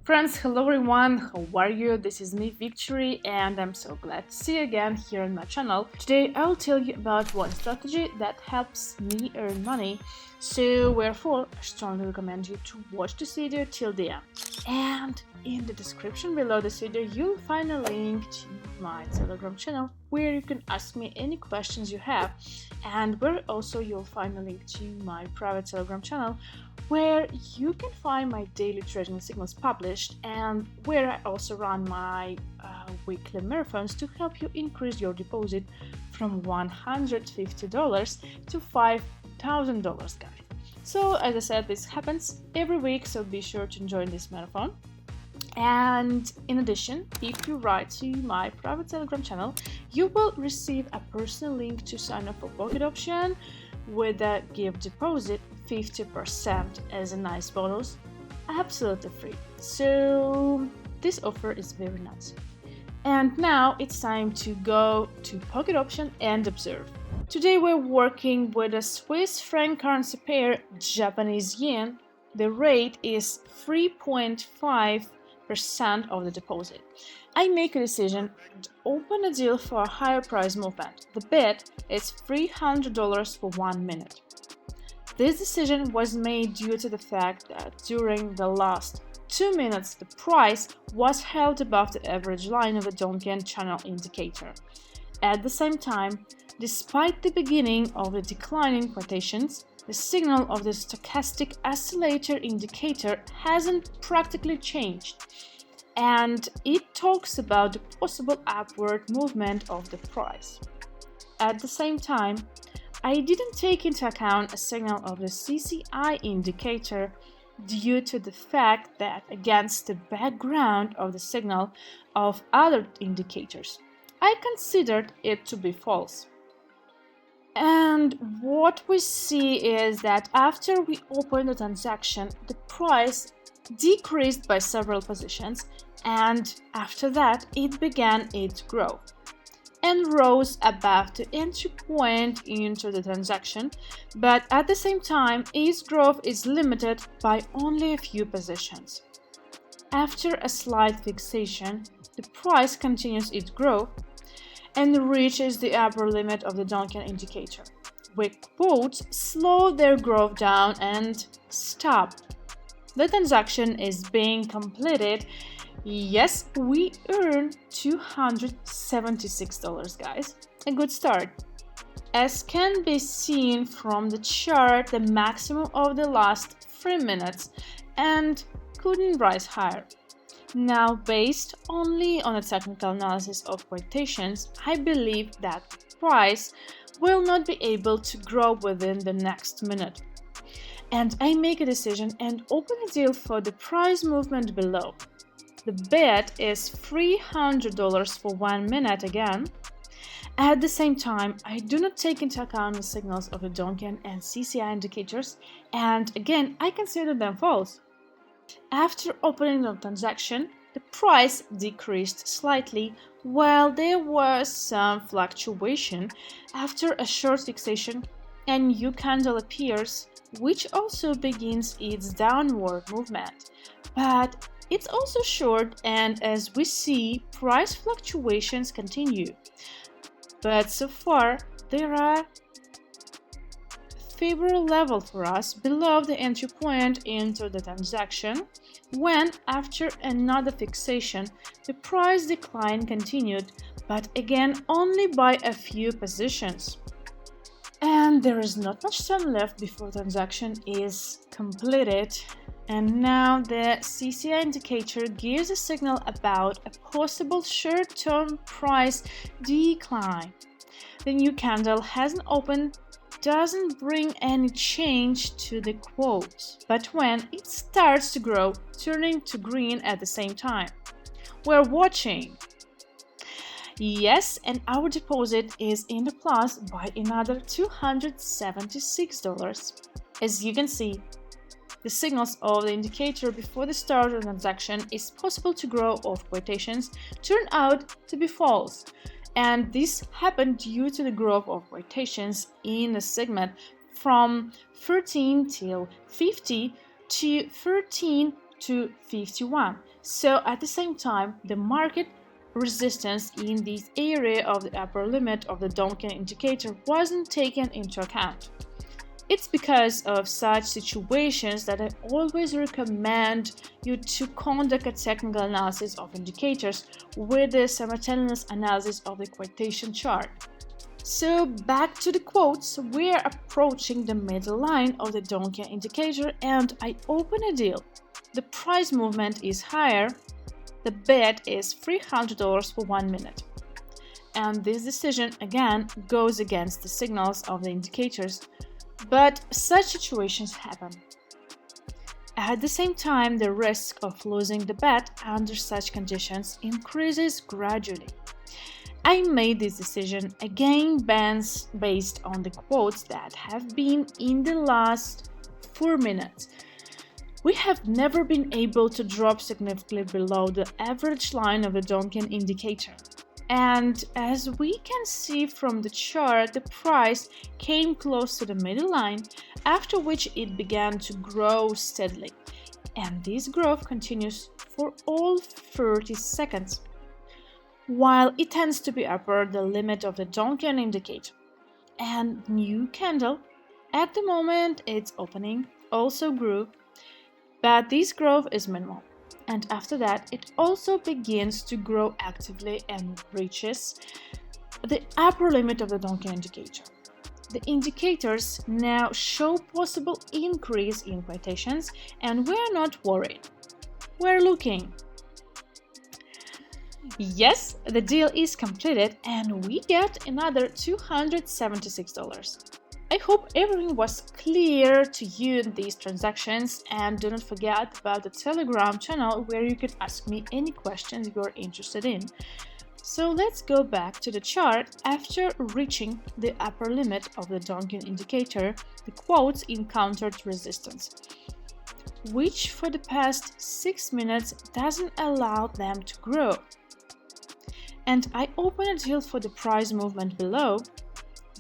Friends, hello everyone, how are you? This is me, Victory, and I'm so glad to see you again here on my channel. Today I'll tell you about one strategy that helps me earn money, so therefore I strongly recommend you to watch this video till the end. And in the description below this video you'll find a link to my Telegram channel where you can ask me any questions you have, and where also you'll find a link to my private Telegram channel where you can find my daily trading signals published, and where I also run my weekly marathons to help you increase your deposit from $150 to $5,000, guys. So as I said, this happens every week, so be sure to join this marathon. And in addition, if you write to my private Telegram channel, you will receive a personal link to sign up for PocketOption with a give deposit 50% as a nice bonus, absolutely free. So this offer is very nice. And now it's time to go to PocketOption and observe. Today we're working with a Swiss franc currency pair, Japanese yen. The rate is 3.5% of the deposit. I make a decision to open a deal for a higher price movement. The bid is $300 for 1 minute. This decision was made due to the fact that during the last 2 minutes the price was held above the average line of the Donchian channel indicator. At the same time, despite the beginning of the declining quotations, the signal of the stochastic oscillator indicator hasn't practically changed, and it talks about the possible upward movement of the price. At the same time, I didn't take into account a signal of the CCI indicator due to the fact that against the background of the signal of other indicators, I considered it to be false. And what we see is that after we opened the transaction, the price decreased by several positions, and after that it began its growth and rose above the entry point into the transaction, but at the same time its growth is limited by only a few positions. After a slight fixation, the price continues its growth and reaches the upper limit of the Donchian indicator. Weak quotes slow their growth down and stop. The transaction is being completed. Yes, we earned $276, guys. A good start. As can be seen from the chart, the maximum of the last 3 minutes and couldn't rise higher. Now, based only on a technical analysis of quotations, I believe that the price will not be able to grow within the next minute. And I make a decision and open a deal for the price movement below. The bid is $300 for 1 minute again. At the same time, I do not take into account the signals of the Donchian and CCI indicators, and again, I consider them false. After opening the transaction, the price decreased slightly while there was some fluctuation. After a short fixation, a new candle appears, which also begins its downward movement. But it's also short, and as we see, price fluctuations continue. But so far, there are favorable level for us below the entry point into the transaction, when after another fixation, the price decline continued, but again only by a few positions. And there is not much time left before the transaction is completed. And now the CCI indicator gives a signal about a possible short-term price decline. The new candle hasn't opened, doesn't bring any change to the quotes, but when it starts to grow, turning to green at the same time. We're watching. Yes, and our deposit is in the plus by another $276. As you can see, the signals of the indicator before the start of the transaction is possible to grow of quotations turn out to be false, and this happened due to the growth of quotations in the segment from 13 till 50 to 13 to 51. So at the same time, the market resistance in this area of the upper limit of the Donkin indicator wasn't taken into account. It's because of such situations that I always recommend you to conduct a technical analysis of indicators with the simultaneous analysis of the quotation chart. So back to the quotes, we're approaching the middle line of the Donkin indicator and I open a deal. The price movement is higher. The bid is $300 for 1 minute. And this decision again goes against the signals of the indicators, but such situations happen. At the same time, the risk of losing the bet under such conditions increases gradually. I made this decision again based on the quotes that have been in the last 4 minutes. We have never been able to drop significantly below the average line of the Donkin indicator. And as we can see from the chart, the price came close to the middle line, after which it began to grow steadily. And this growth continues for all 30 seconds. While it tends to be upper the limit of the Donkin indicator. And new candle, at the moment it's opening, also grew, but this growth is minimal. And after that, it also begins to grow actively and reaches the upper limit of the Donkin indicator. The indicators now show possible increase in quotations, and we're not worried. We're looking. Yes, the deal is completed and we get another $276. I hope everything was clear to you in these transactions, and do not forget about the Telegram channel where you can ask me any questions you're interested in. So let's go back to the chart. After reaching the upper limit of the Donkin indicator, the quotes encountered resistance, which for the past 6 minutes doesn't allow them to grow. And I open a deal for the price movement below.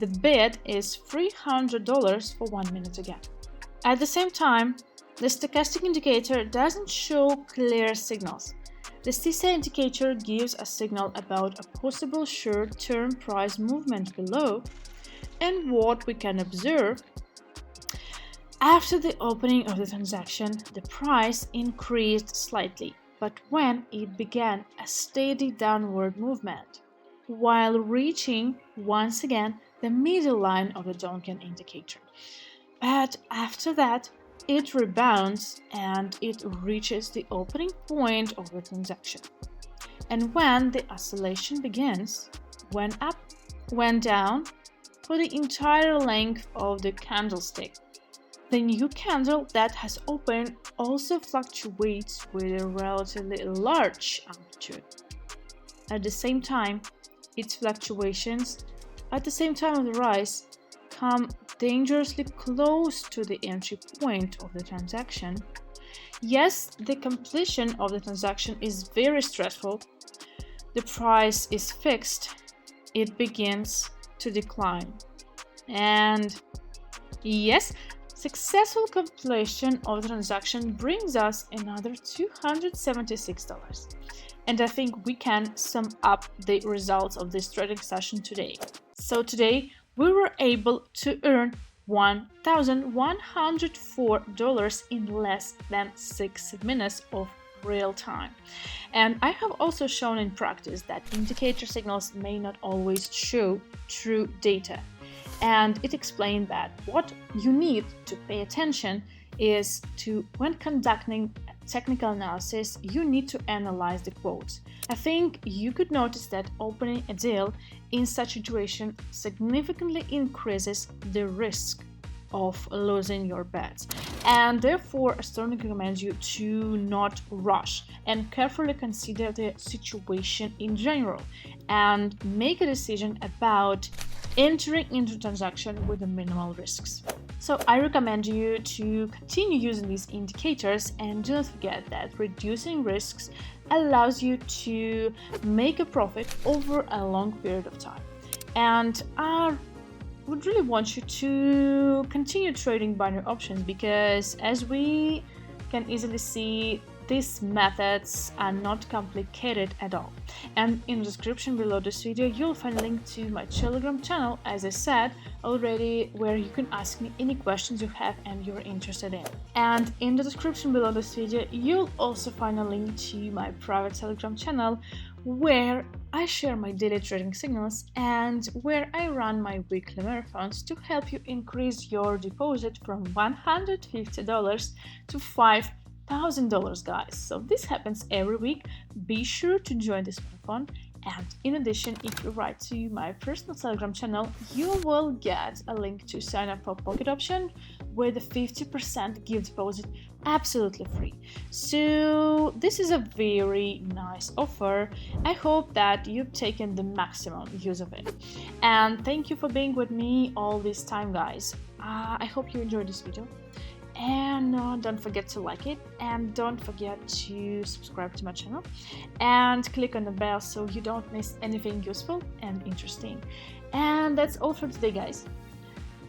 The bid is $300 for 1 minute again. At the same time, the stochastic indicator doesn't show clear signals. The CSA indicator gives a signal about a possible short-term price movement below, and what we can observe, after the opening of the transaction, the price increased slightly, but when it began a steady downward movement, while reaching once again the middle line of the Donkin indicator. But after that, it rebounds and it reaches the opening point of the transaction. And when the oscillation begins, went up, went down for the entire length of the candlestick. The new candle that has opened also fluctuates with a relatively large amplitude. At the same time, its fluctuations at the same time of the rise come dangerously close to the entry point of the transaction. Yes, the completion of the transaction is very stressful. The price is fixed. It begins to decline. And yes, successful completion of the transaction brings us another $276. And I think we can sum up the results of this trading session today. So today we were able to earn $1,104 in less than 6 minutes of real time. And I have also shown in practice that indicator signals may not always show true data. And it explained that what you need to pay attention is to, when conducting technical analysis, you need to analyze the quotes. I think you could notice that opening a deal in such situation significantly increases the risk of losing your bets, and therefore I strongly recommend you to not rush and carefully consider the situation in general and make a decision about entering into a transaction with the minimal risks. So I recommend you to continue using these indicators, and do not forget that reducing risks allows you to make a profit over a long period of time. And I would really want you to continue trading binary options, because as we can easily see, These methods are not complicated at all. And in the description below this video, you'll find a link to my Telegram channel, as I said already, where you can ask me any questions you have and you're interested in. And in the description below this video, you'll also find a link to my private Telegram channel, where I share my daily trading signals and where I run my weekly marathons to help you increase your deposit from $150 to $5,000, guys. So this happens every week. Be sure to join this marathon. And in addition, if you write to my personal Telegram channel, you will get a link to sign up for PocketOption with a 50% gift deposit absolutely free. So this is a very nice offer. I hope that you've taken the maximum use of it. And thank you for being with me all this time, guys. I hope you enjoyed this video. And don't forget to like it, and don't forget to subscribe to my channel and click on the bell so you don't miss anything useful and interesting. And that's all for today, guys.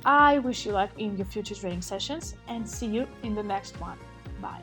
I wish you luck in your future trading sessions and see you in the next one. Bye.